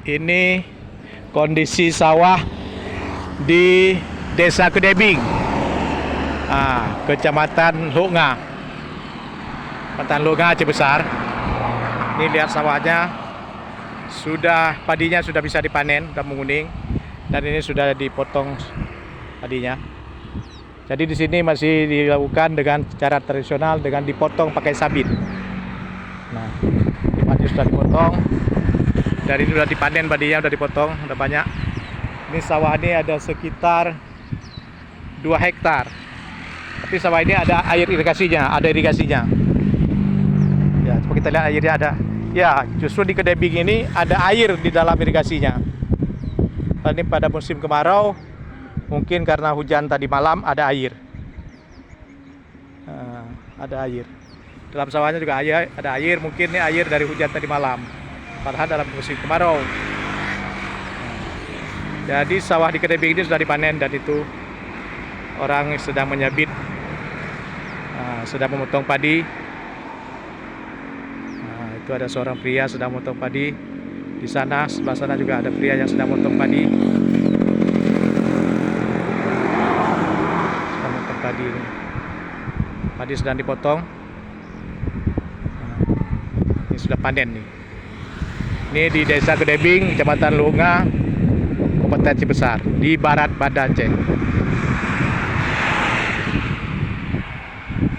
Ini kondisi sawah di Desa Kedebing, Kecamatan Lunga, Kecamatan Lunga Aceh Besar. Ini lihat sawahnya, padinya sudah bisa dipanen, sudah menguning, dan ini sudah dipotong padinya. Jadi di sini masih dilakukan dengan cara tradisional dengan dipotong pakai sabit. Nah, padi sudah dipotong. Dari ini sudah dipanen padinya, sudah dipotong, sudah banyak. Ini sawah ini ada sekitar 2 hektar. Tapi sawah ini ada air irigasinya, Ya, coba kita lihat airnya ada. Ya, justru di Kedebing ini ada air di dalam irigasinya. Ini pada musim kemarau, mungkin karena hujan tadi malam ada air. Ada air. Dalam sawahnya juga ada air, mungkin ini air dari hujan tadi malam. Padahal dalam musim kemarau. Jadi sawah di Kedebing ini sudah dipanen dan itu orang sedang menyabit, sedang memotong padi. Itu ada seorang pria sedang memotong padi. Di sana, sebelah sana juga ada pria yang sedang memotong padi. Sedang memotong padi ini. Padi sedang dipotong. Ini sudah panen nih. Ini di Desa Kedebing, Kecamatan Lunga, Kabupaten Aceh Besar, di barat Banda Aceh.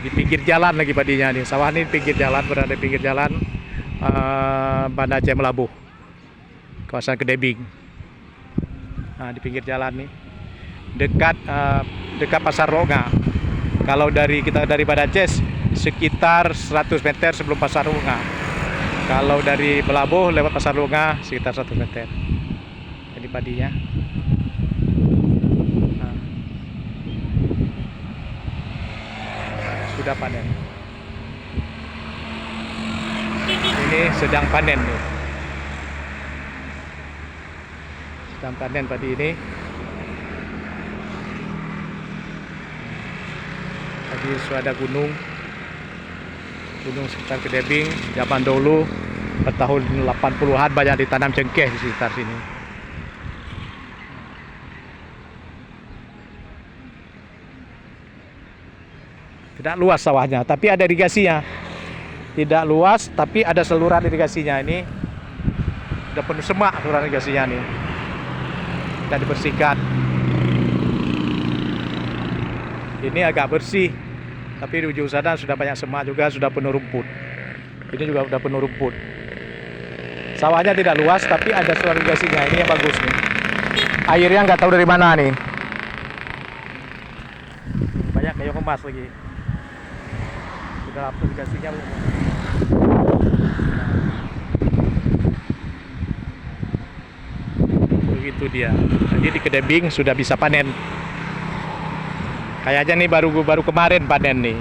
Di pinggir jalan lagi padinya nih. Sawah ini pinggir jalan, berada di pinggir jalan Banda Aceh Melabuh, kawasan Kedebing. Nah, di pinggir jalan nih, dekat Pasar Lunga. Kalau kita dari Banda Aceh sekitar 100 meter sebelum Pasar Lunga. Kalau dari Melabuh lewat Pasar Lunga sekitar 100 meter. Ini padinya. Sudah panen. Ini sedang panen nih. Sedang panen padi ini. Tadi sudah ada gunung sekitar Kedebing. Zaman dulu tahun 80-an banyak ditanam cengkeh di sekitar sini. Tidak luas sawahnya, tapi ada irigasinya. Tidak luas, tapi ada saluran irigasinya. Ini udah penuh semak saluran irigasinya nih. Dan dibersihkan. Ini agak bersih, tapi di ujung sana sudah banyak semak juga, sudah penuh rumput. Ini juga sudah penuh rumput. Sawahnya tidak luas, tapi ada saluran irigasinya. Ini yang bagus nih. Airnya nggak tahu dari mana nih. Banyak kayu emas lagi. Sudah irigasinya. Begitu dia. Jadi di Kedebing sudah bisa panen. Kayaknya nih baru kemarin panen nih.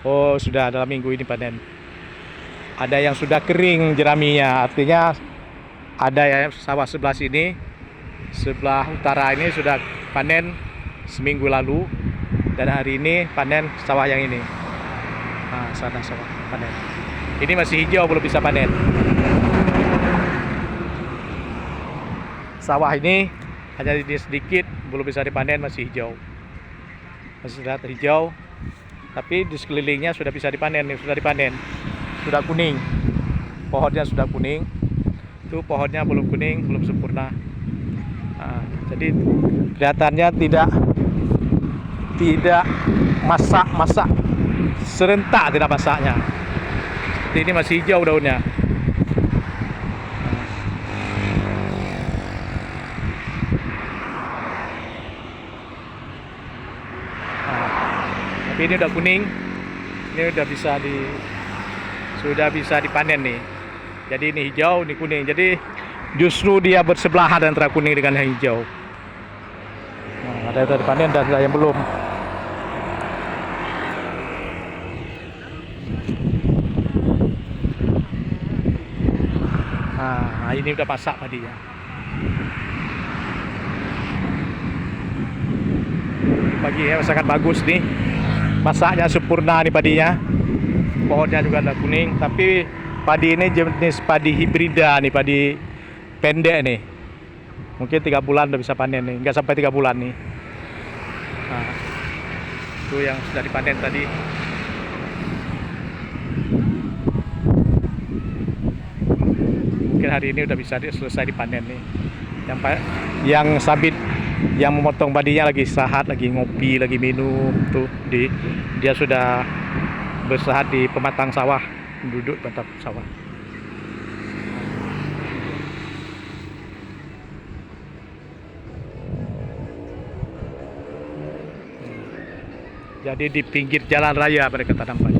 Oh, sudah dalam minggu ini panen. Ada yang sudah kering jeraminya, artinya ada yang sawah sebelah sini, sebelah utara ini sudah panen seminggu lalu, dan hari ini panen sawah yang ini. Sana sawah panen. Ini masih hijau, belum bisa panen. Sawah ini hanya sedikit, belum bisa dipanen, masih hijau. Masih terlihat hijau, tapi di sekelilingnya sudah bisa dipanen, sudah dipanen, sudah kuning. Pohonnya sudah kuning. Itu pohonnya belum kuning, belum sempurna. Jadi kelihatannya tidak masak serentak, tidak masaknya. Seperti ini masih hijau daunnya. Tapi ini udah kuning, ini sudah bisa dipanen nih. Jadi ini hijau, ini kuning. Jadi justru dia bersebelahan antara kuning dengan yang hijau. Ada yang dipanen dan ada yang belum. Ini udah masak padinya. Pagi ya, sangat bagus nih. Masaknya sempurna nih padinya. Pohonnya juga ada kuning, tapi padi ini jenis padi hibrida nih, padi pendek nih. Mungkin 3 bulan udah bisa panen nih, nggak sampai 3 bulan nih. Nah, itu yang sudah dipanen tadi. Mungkin hari ini udah bisa selesai dipanen nih. Yang sabit, yang memotong padinya lagi istirahat, lagi ngopi, lagi minum tuh dia sudah beristirahat di pematang sawah, duduk pematang sawah. Jadi di pinggir jalan raya mereka tanam padi.